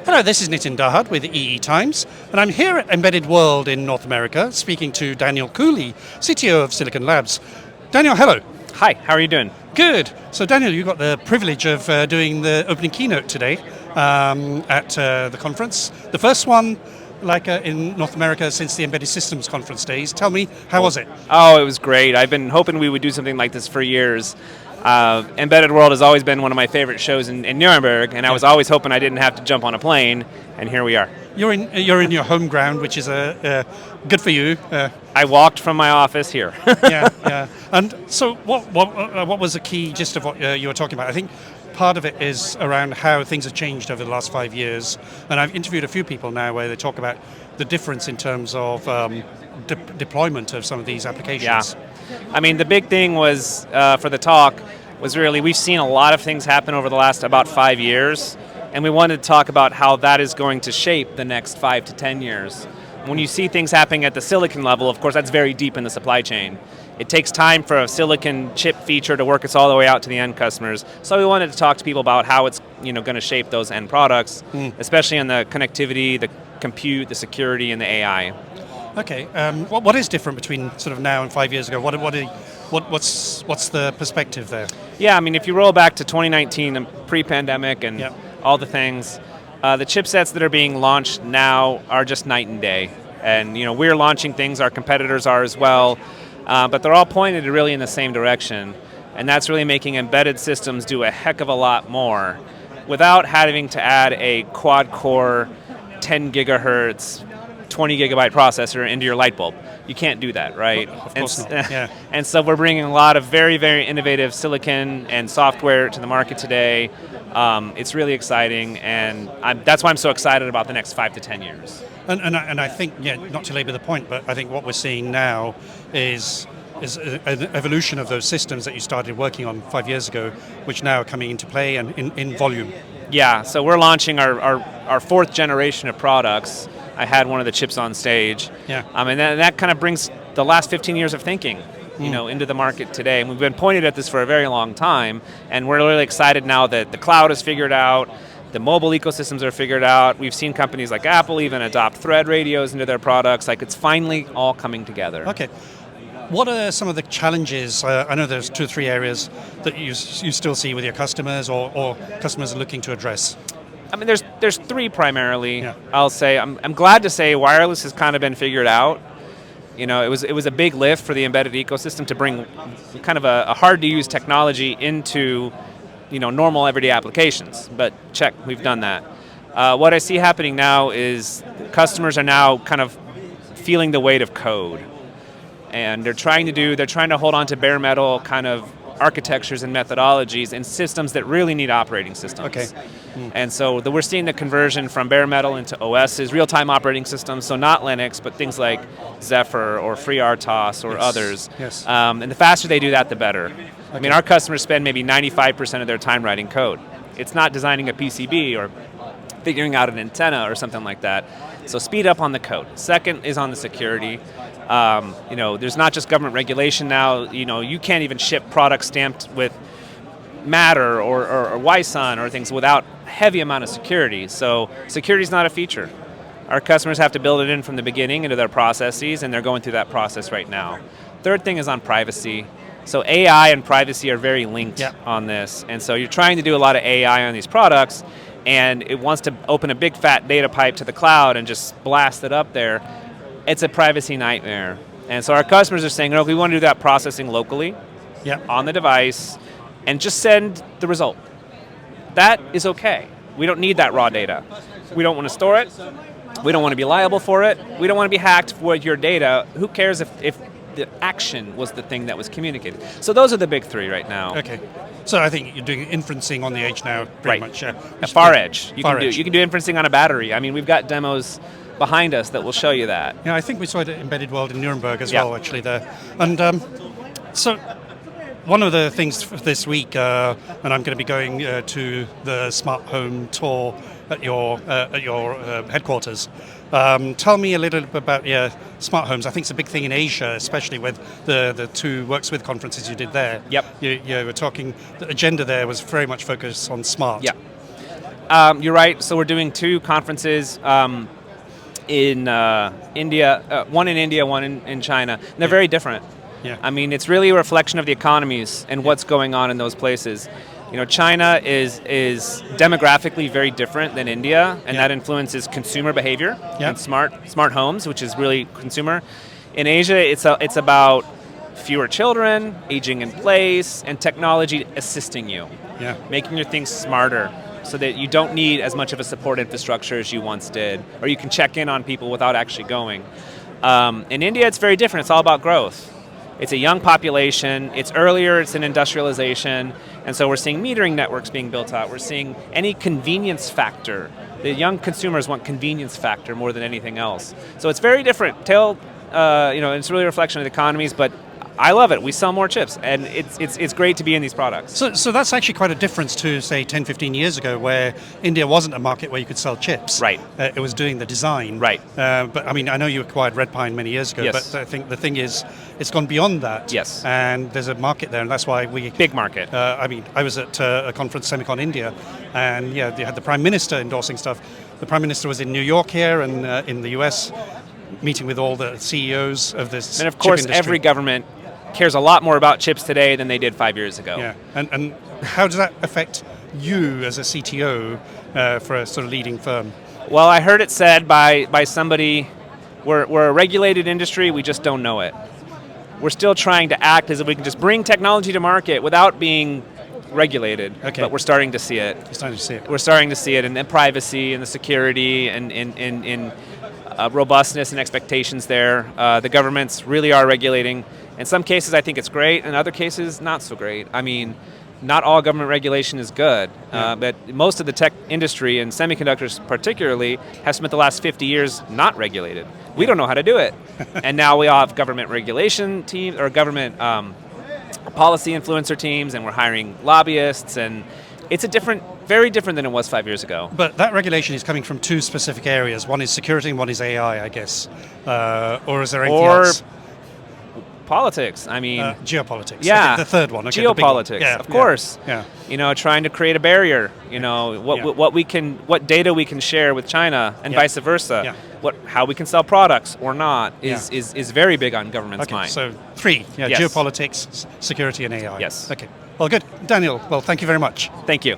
Hello, this is Nitin Dahad with EE Times, and I'm here at Embedded World in North America speaking to Daniel Cooley, CTO of Silicon Labs. Daniel, hello. Hi, how are you doing? Good. So Daniel, you got the privilege of doing the opening keynote today at the conference. The first one in North America since the Embedded Systems Conference days. Tell me, how was it? Oh, it was great. I've been hoping we would do something like this for years. Embedded World has always been one of my favorite shows in Nuremberg, and I was always hoping I didn't have to jump on a plane, and here we are. You're in your home ground, which is good for you. I walked from my office here. yeah. And so what was the key gist of what you were talking about? I think part of it is around how things have changed over the last 5 years, and I've interviewed a few people now where they talk about the difference in terms of deployment of some of these applications. Yeah. I mean, the big thing was, for the talk, was really we've seen a lot of things happen over the last about 5 years, and we wanted to talk about how that is going to shape the next 5 to 10 years. When you see things happening at the silicon level, of course, that's very deep in the supply chain. It takes time for a silicon chip feature to work its all the way out to the end customers. So we wanted to talk to people about how it's going to shape those end products, especially in the connectivity, the compute, the security, and the AI. Okay. What is different between sort of now and 5 years ago? What's the perspective there? Yeah, I mean, if you roll back to 2019, and pre-pandemic, and all the things, the chipsets that are being launched now are just night and day. And we're launching things, our competitors are as well, but they're all pointed really in the same direction. And that's really making embedded systems do a heck of a lot more without having to add a quad-core 10 gigahertz 20 gigabyte processor into your light bulb. You can't do that, right? Of course not. Yeah. And so we're bringing a lot of very, very innovative silicon and software to the market today. It's really exciting, and that's why I'm so excited about the next 5 to 10 years. And I think, not to labor the point, but I think what we're seeing now is an evolution of those systems that you started working on 5 years ago, which now are coming into play and in volume. Yeah, so we're launching our fourth generation of products. I had one of the chips on stage. Yeah. And that kind of brings the last 15 years of thinking into the market today. And we've been pointed at this for a very long time, and we're really excited now that the cloud is figured out, the mobile ecosystems are figured out. We've seen companies like Apple even adopt Thread radios into their products. Like, it's finally all coming together. Okay. What are some of the challenges? I know there's 2 or 3 areas that you still see with your customers or customers are looking to address. I mean, there's 3 primarily. Yeah. I'll say I'm glad to say wireless has kind of been figured out. It was a big lift for the embedded ecosystem to bring kind of a hard to use technology into normal everyday applications. But check, we've done that. What I see happening now is customers are now kind of feeling the weight of code, and they're trying to hold on to bare metal kind of architectures and methodologies and systems that really need operating systems. Okay. And so we're seeing the conversion from bare metal into OSs, real-time operating systems, so not Linux, but things like Zephyr or FreeRTOS or others. Yes. And the faster they do that, the better. Okay. I mean, our customers spend maybe 95% of their time writing code. It's not designing a PCB or figuring out an antenna or something like that. So speed up on the code. Second is on the security. There's not just government regulation now. You can't even ship products stamped with Matter or YSUN or things without heavy amount of security. So security is not a feature. Our customers have to build it in from the beginning into their processes, and they're going through that process right now. Third thing is on privacy. So AI and privacy are very linked on this. And so you're trying to do a lot of AI on these products, and it wants to open a big fat data pipe to the cloud and just blast it up there. It's a privacy nightmare. And so our customers are saying, we want to do that processing locally on the device and just send the result. That is okay. We don't need that raw data. We don't want to store it. We don't want to be liable for it. We don't want to be hacked with your data. Who cares if the action was the thing that was communicated? So those are the big 3 right now. Okay. So I think you're doing inferencing on the edge now, pretty much. A far edge. You can do inferencing on a battery. I mean, we've got demos behind us that will show you that. Yeah, I think we saw it at Embedded World in Nuremberg as well, actually, there. And so one of the things this week, and I'm going to be going to the Smart Home tour at your headquarters. Tell me a little bit about your smart homes. I think it's a big thing in Asia, especially with the 2 Works With conferences you did there. Yep. You were talking, the agenda there was very much focused on smart. Yep. You're right. So we're doing 2 conferences in India, one in India, one in China. And they're very different. Yeah. I mean, it's really a reflection of the economies and what's going on in those places. China is demographically very different than India, and that influences consumer behavior and smart homes, which is really consumer. In Asia, it's about fewer children, aging in place, and technology assisting you, making your things smarter, so that you don't need as much of a support infrastructure as you once did, or you can check in on people without actually going. In India, it's very different. It's all about growth. It's a young population, it's earlier, it's an industrialization, and so we're seeing metering networks being built out. We're seeing any convenience factor. The young consumers want convenience factor more than anything else. So it's very different. It's really a reflection of the economies, but I love it. We sell more chips, and it's great to be in these products. So that's actually quite a difference to, say, 10, 15 years ago, where India wasn't a market where you could sell chips. Right. It was doing the design. Right. But I mean, I know you acquired Red Pine many years ago, Yes. but I think the thing is, it's gone beyond that. Yes. And there's a market there, and that's why we... Big market. I was at a conference, Semicon India, and they had the Prime Minister endorsing stuff. The Prime Minister was in New York here and in the US, meeting with all the CEOs of this And of course, chip industry. every government cares a lot more about chips today than they did 5 years ago. Yeah, and how does that affect you as a CTO for a sort of leading firm? Well, I heard it said by somebody, we're a regulated industry, we just don't know it. We're still trying to act as if we can just bring technology to market without being regulated, but we're starting to see it. You're starting to see it. We're starting to see it in the privacy and the security and in robustness and expectations there. The governments really are regulating. In some cases, I think it's great. In other cases, not so great. I mean, not all government regulation is good, but most of the tech industry, and semiconductors particularly, have spent the last 50 years not regulated. We don't know how to do it. And now we all have government regulation teams, or government policy influencer teams, and we're hiring lobbyists, and it's very different than it was 5 years ago. But that regulation is coming from 2 specific areas. One is security and one is AI, I guess. Or is there anything else? Politics. I mean, geopolitics. Yeah, okay, the third one. Okay, geopolitics. Yeah, of course. Yeah. Trying to create a barrier. What data we can share with China, and vice versa. Yeah. How we can sell products or not is very big on government's mind. So 3. Yes. Geopolitics, security, and AI. Yes. Okay. Well, good, Daniel. Well, thank you very much. Thank you.